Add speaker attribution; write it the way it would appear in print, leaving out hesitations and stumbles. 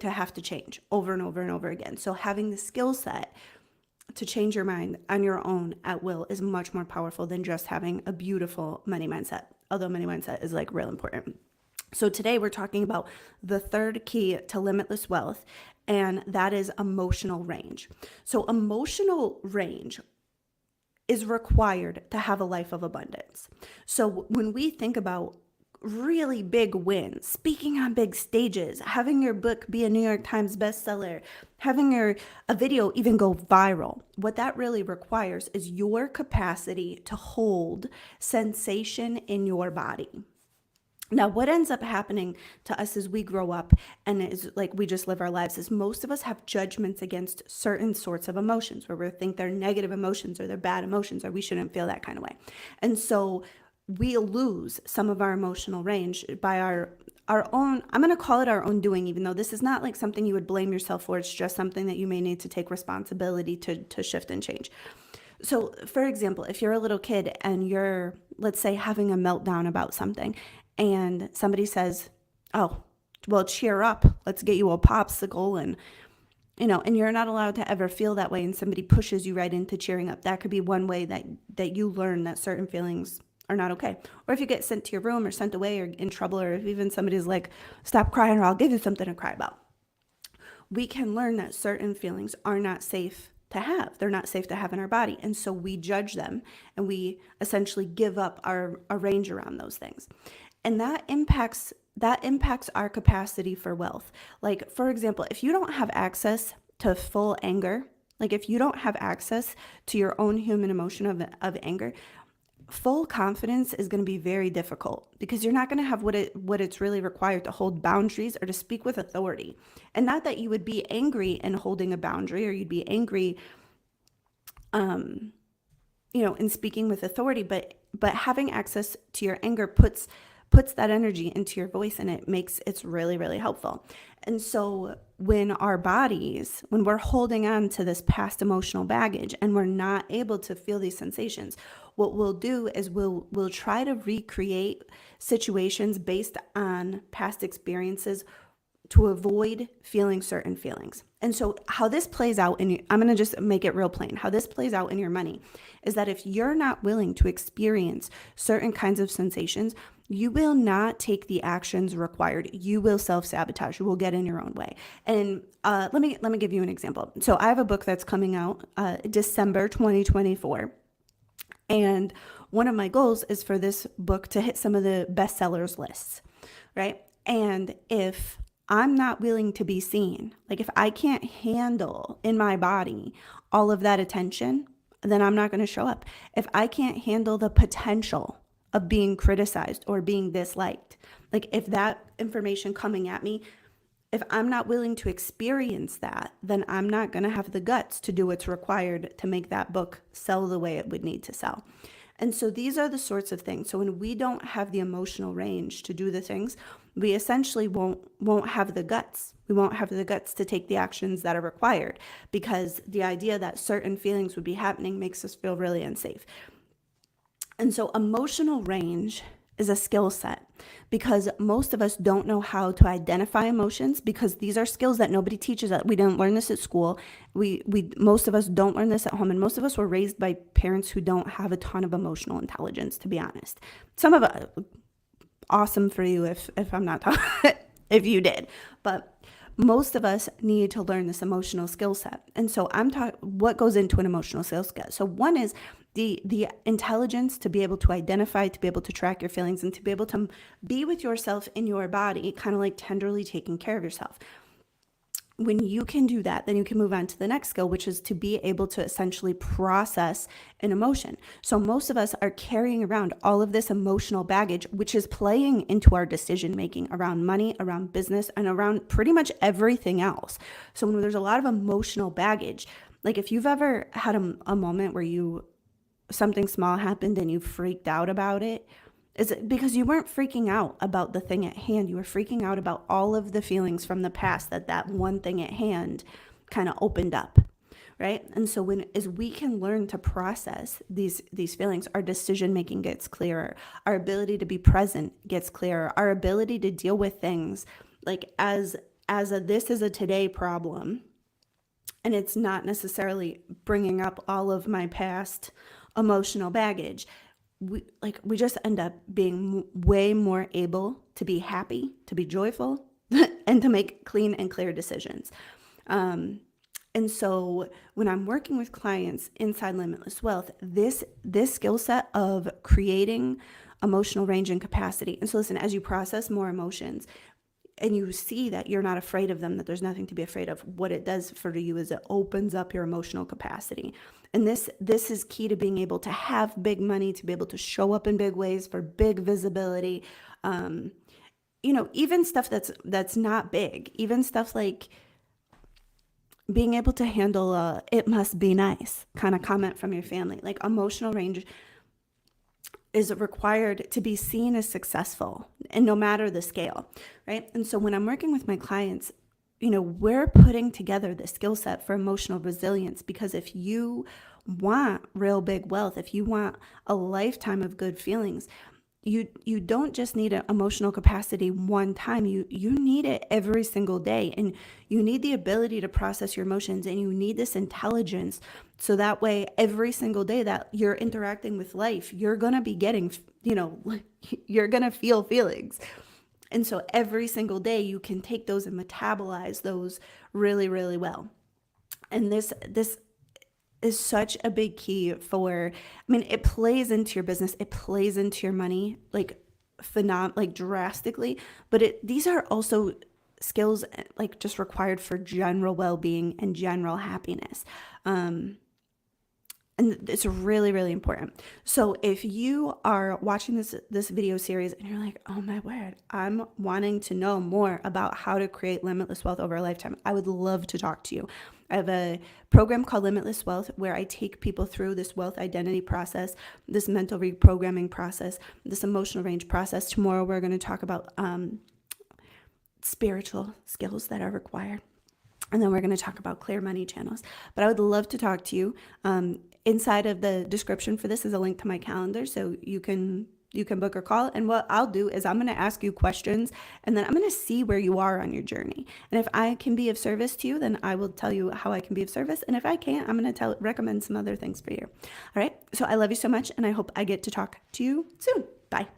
Speaker 1: to have to change over and over and over again. So having the skill set to change your mind on your own at will is much more powerful than just having a beautiful money mindset, although money mindset is like real important. So today we're talking about the third key to limitless wealth, and that is emotional range. So emotional range is required to have a life of abundance. So when we think about really big wins, speaking on big stages, having your book be a New York Times bestseller, having a video even go viral, what that really requires is your capacity to hold sensation in your body. Now, what ends up happening to us as we grow up and is like we just live our lives is most of us have judgments against certain sorts of emotions where we think they're negative emotions or they're bad emotions or we shouldn't feel that kind of way. And so we lose some of our emotional range by our own, I'm going to call it our own doing, even though this is not like something you would blame yourself for. It's just something that you may need to take responsibility to shift and change. So, for example, if you're a little kid and you're, let's say, having a meltdown about something, and somebody says, "Oh, well, cheer up. Let's get you a popsicle," and you're not allowed to ever feel that way, and somebody pushes you right into cheering up. That could be one way that you learn that certain feelings are not okay. Or if you get sent to your room or sent away or in trouble, or if even somebody's like, "Stop crying, or I'll give you something to cry about." We can learn that certain feelings are not safe to have. They're not safe to have in our body. And so we judge them and we essentially give up our range around those things. And that impacts our capacity for wealth. Like, for example, if you don't have access to full anger, like if you don't have access to your own human emotion of anger, full confidence is going to be very difficult because you're not going to have what it's really required to hold boundaries or to speak with authority. And not that you would be angry in holding a boundary or you'd be angry in speaking with authority, but having access to your anger puts that energy into your voice, and it's really, really helpful. And so when we're holding on to this past emotional baggage and we're not able to feel these sensations, what we'll do is we'll try to recreate situations based on past experiences to avoid feeling certain feelings. And so how this plays out I'm going to just make it real plain. How this plays out in your money is that if you're not willing to experience certain kinds of sensations, you will not take the actions required. You will self-sabotage. You will get in your own way. And let me give you an example. So I have a book that's coming out December 2024. And one of my goals is for this book to hit some of the bestsellers lists, right? And if I'm not willing to be seen, like if I can't handle in my body all of that attention, then I'm not going to show up. If I can't handle the potential of being criticized or being disliked, like if that information coming at me, if I'm not willing to experience that, then I'm not going to have the guts to do what's required to make that book sell the way it would need to sell. And so these are the sorts of things. So when we don't have the emotional range to do the things, we essentially won't have the guts. We won't have the guts to take the actions that are required because the idea that certain feelings would be happening makes us feel really unsafe. And so emotional range is a skill set because most of us don't know how to identify emotions because these are skills that nobody teaches us. We didn't learn this at school. We most of us don't learn this at home, and most of us were raised by parents who don't have a ton of emotional intelligence, to be honest. Some of us, awesome for you if I'm not talking, if you did, but most of us need to learn this emotional skill set. And so I'm talking what goes into an emotional skill set. So one is the intelligence to be able to identify, to be able to track your feelings, and to be able to be with yourself in your body, kind of like tenderly taking care of yourself. When you can do that, then you can move on to the next skill, which is to be able to essentially process an emotion. So most of us are carrying around all of this emotional baggage, which is playing into our decision making around money, around business, and around pretty much everything else. So when there's a lot of emotional baggage, like if you've ever had a moment where something small happened and you freaked out about it, is it because you weren't freaking out about the thing at hand. You were freaking out about all of the feelings from the past that one thing at hand kind of opened up, right? And so as we can learn to process these feelings, our decision making gets clearer. Our ability to be present gets clearer. Our ability to deal with things like as as this is a today problem, and it's not necessarily bringing up all of my past emotional baggage. We just end up being way more able to be happy, to be joyful, and to make clean and clear decisions. And so when I'm working with clients inside Limitless Wealth, this skill set of creating emotional range and capacity. And so listen, as you process more emotions and you see that you're not afraid of them, that there's nothing to be afraid of, what it does for you is it opens up your emotional capacity. And this is key to being able to have big money, to be able to show up in big ways for big visibility. Even stuff that's not big, even stuff like being able to handle "it must be nice" kind of comment from your family. Like, emotional range is required to be seen as successful, and no matter the scale, right? And so when I'm working with my clients, we're putting together the skill set for emotional resilience, because if you want real big wealth, if you want a lifetime of good feelings, you don't just need an emotional capacity one time. You need it every single day, and you need the ability to process your emotions, and you need this intelligence, so that way every single day that you're interacting with life, you're gonna be getting, you're gonna feel feelings. And so every single day you can take those and metabolize those really, really well. And this is such a big key for, it plays into your business, it plays into your money, like drastically, but these are also skills like just required for general well-being and general happiness. And it's really, really important. So if you are watching this video series and you're like, oh my word, I'm wanting to know more about how to create limitless wealth over a lifetime, I would love to talk to you. I have a program called Limitless Wealth where I take people through this wealth identity process, this mental reprogramming process, this emotional range process. Tomorrow we're going to talk about spiritual skills that are required. And then we're going to talk about clear money channels. But I would love to talk to you. Inside of the description for this is a link to my calendar, so you can book a call. And what I'll do is I'm going to ask you questions, and then I'm going to see where you are on your journey. And if I can be of service to you, then I will tell you how I can be of service. And if I can't, I'm going to recommend some other things for you. All right. So I love you so much, and I hope I get to talk to you soon. Bye.